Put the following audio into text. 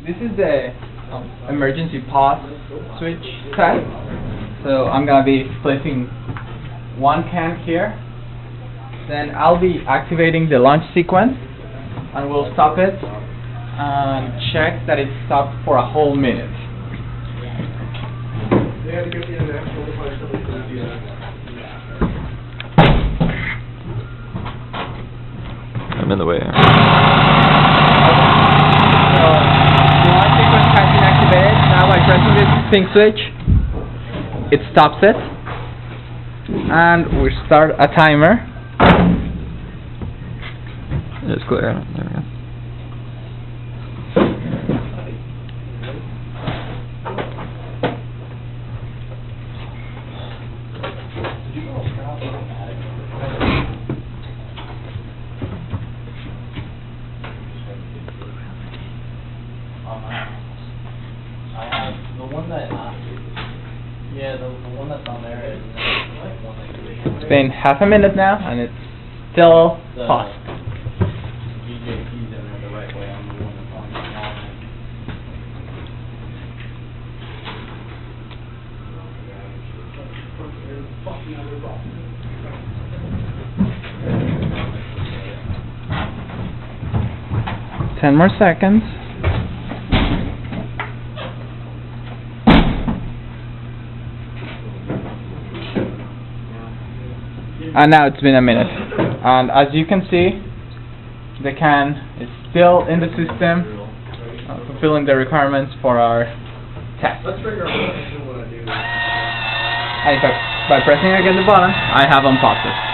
This is the emergency pause switch test. So I'm gonna be placing one can here. Then I'll be activating the launch sequence, and we'll stop it and check that it's stopped for a whole minute. I'm in the way. So, the launch sequence has been activated. Now by pressing this pink switch, it stops it. And we start a timer. It's clear. There we go. I have the one that, yeah, the one that's on there is like one that you. It's been half a minute now, and it's still paused. BJP's in there the right way. I'm the one that's on the small one. Ten more seconds. And now it's been a minute. And as you can see, the can is still in the system, fulfilling the requirements for our test. Let's figure out what I do. And by pressing again the button, I have unpaused it.